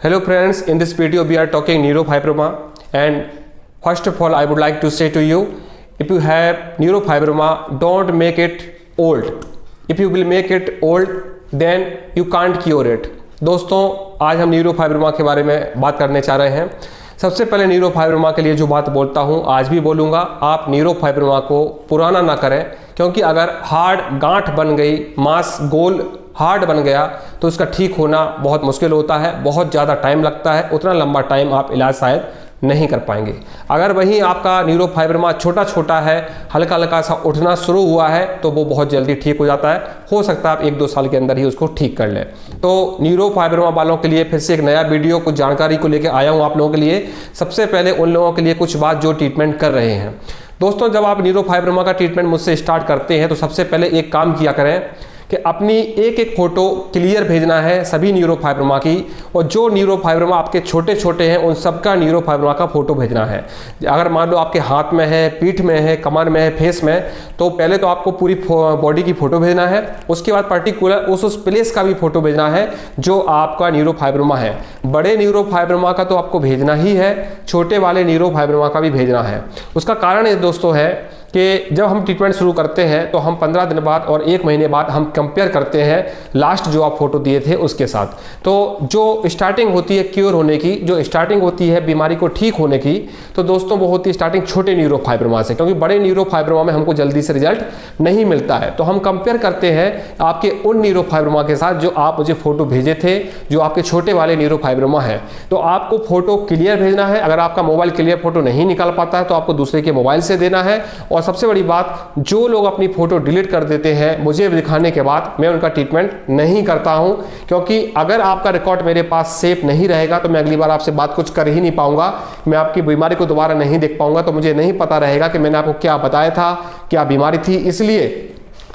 Hello friends, in this video we are talking neurofibroma, and first of all I would like to say to you, if you have neurofibroma, don't make it old. If you will make it old, then you can't cure it. दोस्तों आज हम neurofibroma के बारे में बात करने चाह रहे हैं। सबसे पहले न्यूरोफाइब्रोमा के लिए जो बात बोलता हूँ आज भी बोलूँगा, आप न्यूरोफाइब्रोमा को पुराना ना करें, क्योंकि अगर हार्ड गांठ बन गई, मांस गोल हार्ड बन गया तो उसका ठीक होना बहुत मुश्किल होता है, बहुत ज़्यादा टाइम लगता है, उतना लंबा टाइम आप इलाज शायद नहीं कर पाएंगे। अगर वहीं आपका न्यूरोफाइब्रोमा छोटा छोटा है, हल्का हल्का सा उठना शुरू हुआ है, तो वो बहुत जल्दी ठीक हो जाता है। हो सकता है आप 1-2 साल के अंदर ही उसको ठीक कर लें। तो न्यूरोफाइब्रोमा वालों के लिए फिर से एक नया वीडियो कुछ जानकारी को लेकर आया हूँ आप लोगों के लिए। सबसे पहले उन लोगों के लिए कुछ बात जो ट्रीटमेंट कर रहे हैं। दोस्तों जब आप न्यूरोफाइब्रोमा का ट्रीटमेंट मुझसे स्टार्ट करते हैं तो सबसे पहले एक काम किया करें कि अपनी एक फोटो क्लियर भेजना है सभी न्यूरोफाइब्रोमा की, और जो न्यूरोफाइब्रोमा आपके छोटे छोटे हैं उन सबका न्यूरोफाइब्रोमा का फोटो भेजना है। अगर मान लो आपके हाथ में है, पीठ में है, कमर में है, फेस में, तो पहले तो आपको पूरी बॉडी की फोटो भेजना है। उसके बाद पर्टिकुलर उस प्लेस का भी फोटो भेजना है जो आपका न्यूरोफाइब्रोमा है। बड़े न्यूरोफाइब्रोमा का तो आपको भेजना ही है, छोटे वाले न्यूरोफाइब्रोमा का भी भेजना है। उसका कारण ये दोस्तों है कि जब हम ट्रीटमेंट शुरू करते हैं तो हम 15 दिन बाद और 1 महीने बाद हम कंपेयर करते हैं लास्ट जो आप फोटो दिए थे उसके साथ। तो जो स्टार्टिंग होती है क्योर होने की, जो स्टार्टिंग होती है बीमारी को ठीक होने की, तो दोस्तों वो होती है स्टार्टिंग छोटे न्यूरोफाइब्रोमा से, क्योंकि बड़े न्यूरोफाइब्रोमा में हमको जल्दी से रिजल्ट नहीं मिलता है। तो हम कंपेयर करते हैं आपके उन न्यूरोफाइब्रोमा के साथ जो आप मुझे फोटो भेजे थे, जो आपके छोटे वाले न्यूरोफाइब्रोमा है। तो आपको फोटो क्लियर भेजना है। अगर आपका मोबाइल क्लियर फोटो नहीं निकाल पाता है तो आपको दूसरे के मोबाइल से देना है। और सबसे बड़ी बात, जो लोग अपनी फोटो डिलीट कर देते हैं मुझे दिखाने के बाद, मैं उनका ट्रीटमेंट नहीं करता हूं, क्योंकि अगर आपका रिकॉर्ड मेरे पास सेफ नहीं रहेगा तो मैं अगली बार आपसे बात कुछ कर ही नहीं पाऊंगा। मैं आपकी बीमारी को दोबारा नहीं देख पाऊंगा, तो मुझे नहीं पता रहेगा कि मैंने आपको क्या बताया था, क्या बीमारी थी। इसलिए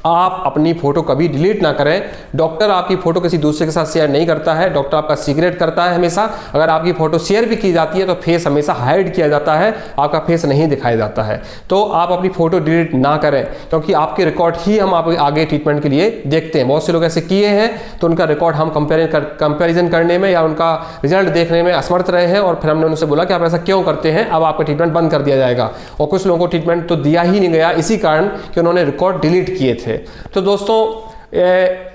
आप अपनी फोटो कभी डिलीट ना करें। डॉक्टर आपकी फोटो किसी दूसरे के साथ शेयर नहीं करता है, डॉक्टर आपका सीक्रेट करता है हमेशा। अगर आपकी फोटो शेयर भी की जाती है तो फेस हमेशा हाइड किया जाता है, आपका फेस नहीं दिखाया जाता है। तो आप अपनी फोटो डिलीट ना करें, क्योंकि आपके रिकॉर्ड ही हम आप आगे ट्रीटमेंट के लिए देखते हैं। बहुत से लोग ऐसे किए हैं तो उनका रिकॉर्ड हम कंपेरिजन करने में या उनका रिजल्ट देखने में असमर्थ रहे हैं, और फिर हमने उनसे बोला कि आप ऐसा क्यों करते हैं, अब आपका ट्रीटमेंट बंद कर दिया जाएगा। और कुछ लोगों को ट्रीटमेंट तो दिया ही नहीं गया इसी कारण कि उन्होंने रिकॉर्ड डिलीट किए थे। तो दोस्तों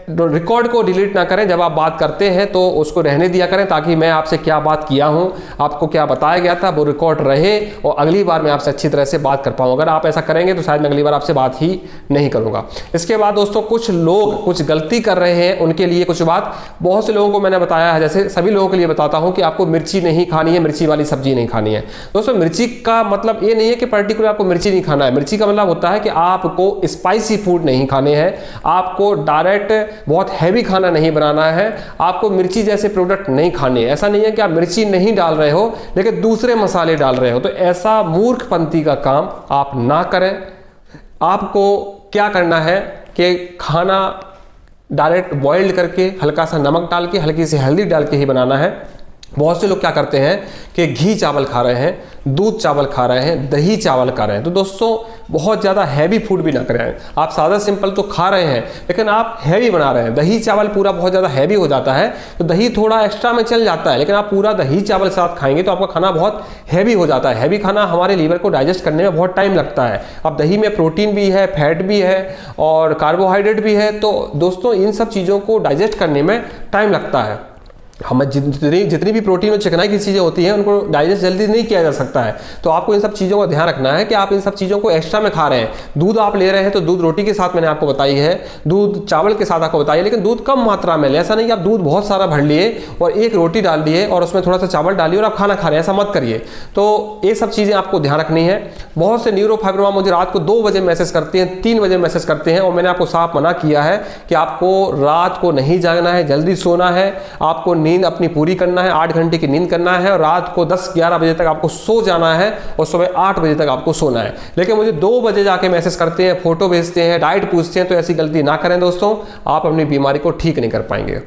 रिकॉर्ड को डिलीट ना करें। जब आप बात करते हैं तो उसको रहने दिया करें, ताकि मैं आपसे क्या बात किया हूं, आपको क्या बताया गया था, वो रिकॉर्ड रहे और अगली बार मैं आपसे अच्छी तरह से बात कर पाऊँ। अगर आप ऐसा करेंगे तो शायद मैं अगली बार आपसे बात ही नहीं करूंगा। इसके बाद दोस्तों कुछ लोग कुछ गलती कर रहे हैं, उनके लिए कुछ बात बहुत से लोगों को मैंने बताया है, जैसे सभी लोगों के लिए बताता हूँ कि आपको मिर्ची नहीं खानी है, मिर्ची वाली सब्जी नहीं खानी है। दोस्तों मिर्ची का मतलब ये नहीं है कि पर्टिकुलर आपको मिर्ची नहीं खाना है। मिर्ची का मतलब होता है कि आपको स्पाइसी फूड नहीं खाने हैं, आपको डायरेक्ट बहुत हैवी खाना नहीं बनाना है, आपको मिर्ची जैसे प्रोडक्ट नहीं खाने। ऐसा नहीं है कि आप मिर्ची नहीं डाल रहे हो लेकिन दूसरे मसाले डाल रहे हो, तो ऐसा मूर्खपंती का काम आप ना करें। आपको क्या करना है कि खाना डायरेक्ट बॉइल्ड करके हल्का सा नमक डाल के हल्की सी हल्दी डाल के ही बनाना है। बहुत से लोग क्या करते हैं कि घी चावल खा रहे हैं, दूध चावल खा रहे हैं, दही चावल खा रहे हैं। तो दोस्तों बहुत ज़्यादा हैवी फूड भी ना करें। आप सादा सिंपल तो खा रहे हैं लेकिन आप हैवी बना रहे हैं। दही चावल पूरा बहुत ज़्यादा हैवी हो जाता है, तो दही थोड़ा एक्स्ट्रा में चल जाता है, लेकिन आप पूरा दही चावल साथ खाएंगे तो आपका खाना बहुत हैवी हो जाता है। हैवी खाना हमारे लीवर को डाइजेस्ट करने में बहुत टाइम लगता है। अब दही में प्रोटीन भी है, फैट भी है और कार्बोहाइड्रेट भी है, तो दोस्तों इन सब चीज़ों को डाइजेस्ट करने में टाइम लगता है। हमें जितनी भी प्रोटीन और चिकनाई की चीज़ें होती हैं उनको डाइजेस्ट जल्दी नहीं किया जा सकता है। तो आपको इन सब चीज़ों का ध्यान रखना है कि आप इन सब चीज़ों को एक्स्ट्रा में खा रहे हैं। दूध आप ले रहे हैं तो दूध रोटी के साथ मैंने आपको बताई है, दूध चावल के साथ आपको बताई है, लेकिन दूध कम मात्रा में ले। ऐसा नहीं कि आप दूध बहुत सारा भर लिए और एक रोटी डाल दिए और उसमें थोड़ा सा चावल डालिए और आप खाना खा रहे हैं, ऐसा मत करिए। तो ये सब चीज़ें आपको ध्यान रखनी है। बहुत से न्यूरोफाइब्रोमा मुझे रात को 2 बजे मैसेज करते हैं, 3 बजे मैसेज करते हैं, और मैंने आपको साफ मना किया है कि आपको रात को नहीं जागना है, जल्दी सोना है, आपको नींद अपनी पूरी करना है, 8 घंटे की नींद करना है, और रात को 10-11 बजे तक आपको सो जाना है और सुबह 8 बजे तक आपको सोना है। लेकिन मुझे 2 बजे जाके मैसेज करते हैं, फोटो भेजते हैं, डाइट पूछते हैं, तो ऐसी गलती ना करें दोस्तों, आप अपनी बीमारी को ठीक नहीं कर पाएंगे।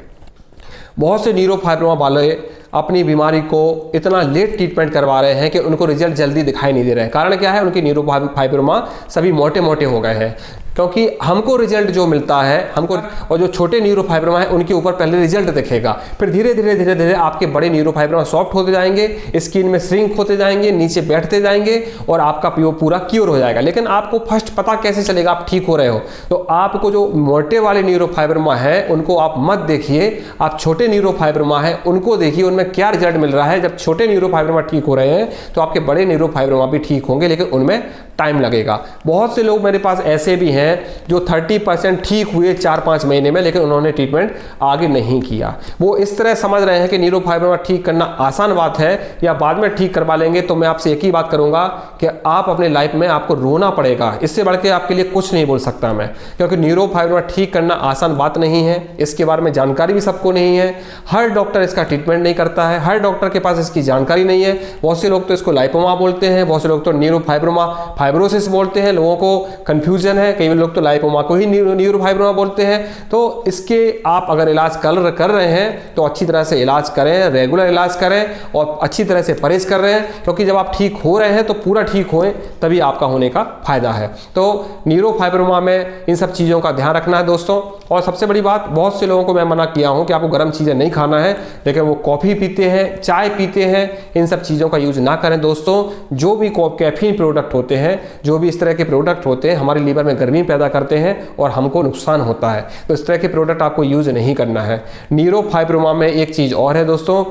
बहुत से न्यूरोफाइब्रोमा वाले अपनी बीमारी को इतना लेट ट्रीटमेंट करवा रहे हैं कि उनको रिजल्ट जल्दी दिखाई नहीं दे रहे हैं। कारण क्या है, उनकी न्यूरोफाइब्रोमा सभी मोटे मोटे हो गए हैं। क्योंकि हमको रिजल्ट जो मिलता है हमको, और जो छोटे न्यूरोफाइब्रोमा है उनके ऊपर पहले रिजल्ट दिखेगा, फिर धीरे धीरे धीरे धीरे आपके बड़े न्यूरोफाइब्रोमा सॉफ्ट होते जाएंगे, स्किन में श्रिंक होते जाएंगे, नीचे बैठते जाएंगे और आपका पूरा क्योर हो जाएगा। लेकिन आपको फर्स्ट पता कैसे चलेगा आप ठीक हो रहे हो? तो आपको जो मोटे वाले न्यूरोफाइब्रोमा है उनको आप मत देखिए, आप छोटे न्यूरोफाइब्रोमा है उनको देखिए, उनमें क्या रिजल्ट मिल रहा है। जब छोटे न्यूरोफाइब्रोमा ठीक हो रहे हैं तो आपके बड़े न्यूरोफाइब्रोमा भी ठीक होंगे, लेकिन उनमें टाइम लगेगा। बहुत से लोग मेरे पास ऐसे भी हैं जो 30% ठीक हुए 4-5 महीने में, लेकिन उन्होंने ट्रीटमेंट आगे नहीं किया। वो इस तरह समझ रहे हैं कि न्यूरोफाइब्रोमा ठीक करना आसान बात है या बाद में ठीक करवा लेंगे। तो मैं आपसे एक ही बात करूंगा कि आप अपने लाइफ में आपको रोना पड़ेगा, इससे बढ़ के आपके लिए कुछ नहीं बोल सकता मैं, क्योंकि न्यूरोफाइब्रोमा ठीक करना आसान बात नहीं है। इसके बारे में जानकारी भी सबको नहीं है, हर डॉक्टर इसका ट्रीटमेंट नहीं करता है, हर डॉक्टर के पास इसकी जानकारी नहीं है। बहुत से लोग तो इसको लाइपोमा बोलते हैं, बहुत से लोग तो न्यूरोफाइब्रोमा फाइब्रोसिस बोलते हैं, लोगों को कंफ्यूजन है, कई लोग तो लाइपोमा को ही न्यूरोफाइब्रोमा बोलते हैं। तो इसके आप अगर इलाज कर रहे हैं तो अच्छी तरह से इलाज करें, रेगुलर इलाज करें और अच्छी तरह से परहेज कर रहे हैं, क्योंकि जब आप ठीक हो रहे हैं तो पूरा ठीक होए तभी आपका होने का फायदा है। तो न्यूरोफाइब्रोमा में इन सब चीज़ों का ध्यान रखना है दोस्तों। और सबसे बड़ी बात, बहुत से लोगों को मैं मना किया हूं कि आपको गर्म चीज़ें नहीं खाना है, लेकिन वो कॉफ़ी पीते हैं, चाय पीते हैं, इन सब चीज़ों का यूज ना करें दोस्तों। जो भी कैफीन प्रोडक्ट होते हैं, जो भी इस तरह के प्रोडक्ट होते हैं, हमारे लीवर में गर्मी पैदा करते हैं और हमको नुकसान होता है, तो इस तरह के प्रोडक्ट आपको यूज नहीं करना है। न्यूरोफाइब्रोमा में एक चीज़ और है दोस्तों,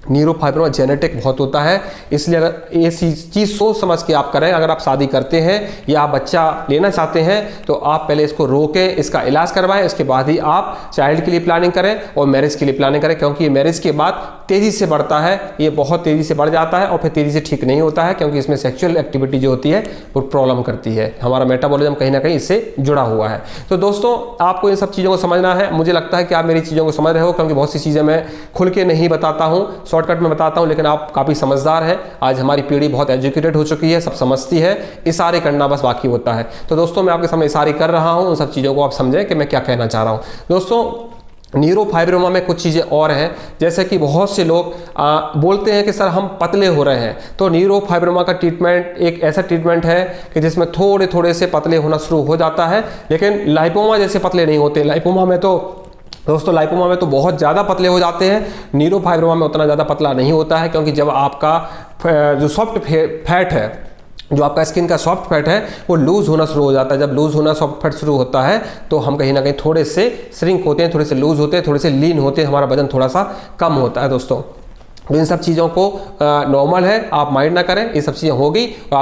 न्यूरोफाइब्रोमा जेनेटिक बहुत होता है, इसलिए अगर ये चीज़ सोच समझ के आप करें। अगर आप शादी करते हैं या आप बच्चा लेना चाहते हैं तो आप पहले इसको रोकें, इसका इलाज करवाएं, इसके बाद ही आप चाइल्ड के लिए प्लानिंग करें और मैरिज के लिए प्लानिंग करें, क्योंकि ये मैरिज के बाद तेज़ी से बढ़ता है, ये बहुत तेज़ी से बढ़ जाता है और फिर तेज़ी से ठीक नहीं होता है, क्योंकि इसमें सेक्सुअल एक्टिविटी जो होती है वो प्रॉब्लम करती है, हमारा मेटाबॉलिज्म कहीं ना कहीं इससे जुड़ा हुआ है। तो दोस्तों आपको इन सब चीज़ों को समझना है। मुझे लगता है कि आप मेरी चीज़ों को समझ रहे हो, क्योंकि बहुत सी चीज़ें मैं खुल के नहीं बताता हूँ, शॉर्टकट में बताता हूं, लेकिन आप काफ़ी समझदार हैं। आज हमारी पीढ़ी बहुत एजुकेटेड हो चुकी है, सब समझती है, इशारे करना बस बाकी होता है। तो दोस्तों मैं आपके सामने इशारे कर रहा हूं, उन सब चीज़ों को आप समझें कि मैं क्या कहना चाह रहा हूं। दोस्तों न्यूरोफाइब्रोमा में कुछ चीज़ें और हैं, जैसे कि बहुत से लोग बोलते हैं कि सर हम पतले हो रहे हैं। तो न्यूरोफाइब्रोमा का ट्रीटमेंट एक ऐसा ट्रीटमेंट है कि जिसमें थोड़े थोड़े से पतले होना शुरू हो जाता है, लेकिन लाइपोमा जैसे पतले नहीं होते। लाइपोमा में तो दोस्तों लाइपोमा में तो बहुत ज़्यादा पतले हो जाते हैं, न्यूरोफाइब्रोमा में उतना ज़्यादा पतला नहीं होता है, क्योंकि जब आपका जो सॉफ्ट फैट है, जो आपका स्किन का सॉफ्ट फैट है वो लूज़ होना शुरू हो जाता है। जब लूज़ होना सॉफ्ट फैट शुरू होता है तो हम कहीं ना कहीं थोड़े से श्रिंक होते हैं, थोड़े से लूज़ होते हैं, थोड़े से लीन होते हैं, हमारा वजन थोड़ा सा कम होता है दोस्तों। तो इन सब चीज़ों को नॉर्मल है, आप माइंड ना करें, ये सब चीज़ें होगी और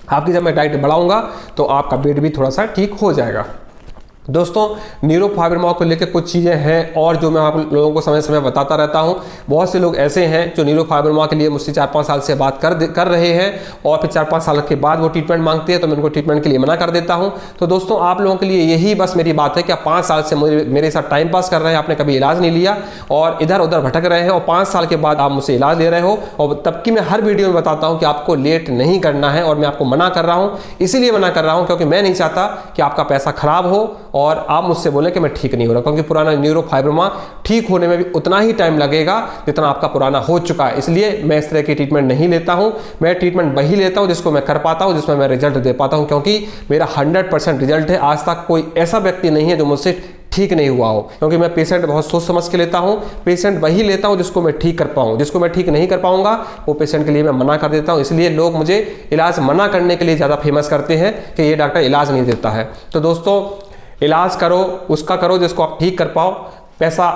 आपकी जब मैं डाइट बढ़ाऊँगा तो आपका वेट भी थोड़ा सा ठीक हो जाएगा। दोस्तों न्यूरोफाइब्रोमा को लेकर कुछ चीज़ें हैं और जो मैं आप लोगों को समय समय बताता रहता हूं। बहुत से लोग ऐसे हैं जो न्यूरोफाइब्रोमा के लिए मुझसे 4-5 साल से बात कर रहे हैं और फिर 4-5 साल के बाद वो ट्रीटमेंट मांगते हैं, तो मैं उनको ट्रीटमेंट के लिए मना कर देता हूं। तो दोस्तों आप लोगों के लिए यही बस मेरी बात है कि आप 5 साल से मेरे साथ टाइम पास कर रहे हैं, आपने कभी इलाज नहीं लिया और इधर उधर भटक रहे हैं, और 5 साल के बाद आप मुझसे इलाज ले रहे हो। और तब की मैं हर वीडियो में बताता हूँ कि आपको लेट नहीं करना है, और मैं आपको मना कर रहा हूँ, इसीलिए मना कर रहा हूँ क्योंकि मैं नहीं चाहता कि आपका पैसा खराब हो और आप मुझसे बोले कि मैं ठीक नहीं हो रहा, क्योंकि पुराना न्यूरोफाइब्रोमा ठीक होने में भी उतना ही टाइम लगेगा जितना आपका पुराना हो चुका है। इसलिए मैं इस तरह की ट्रीटमेंट नहीं लेता हूं। मैं ट्रीटमेंट वही लेता हूं जिसको मैं कर पाता हूं, जिसमें मैं रिजल्ट दे पाता हूं, क्योंकि मेरा 100% रिजल्ट है। आज तक कोई ऐसा व्यक्ति नहीं है जो मुझसे ठीक नहीं हुआ हो, क्योंकि मैं पेशेंट बहुत सोच समझ के लेता हूं। पेशेंट वही लेता हूं जिसको मैं ठीक कर पाऊं, जिसको मैं ठीक नहीं कर पाऊंगा वो पेशेंट के लिए मैं मना कर देता हूं। इसलिए लोग मुझे इलाज मना करने के लिए ज़्यादा फेमस करते हैं कि ये डॉक्टर इलाज नहीं देता है। तो दोस्तों इलाज करो, उसका करो जिसको आप ठीक कर पाओ। पैसा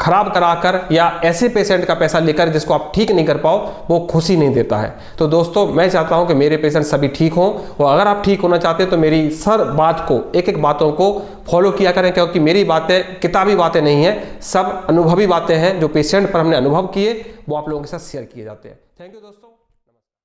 खराब कराकर या ऐसे पेशेंट का पैसा लेकर जिसको आप ठीक नहीं कर पाओ वो खुशी नहीं देता है। तो दोस्तों मैं चाहता हूं कि मेरे पेशेंट सभी ठीक हों, और अगर आप ठीक होना चाहते हैं तो मेरी हर बात को, एक एक बातों को फॉलो किया करें, क्योंकि मेरी बातें किताबी बातें नहीं हैं, सब अनुभवी बातें हैं। जो पेशेंट पर हमने अनुभव किए वो आप लोगों के साथ शेयर किए जाते हैं। थैंक यू दोस्तों।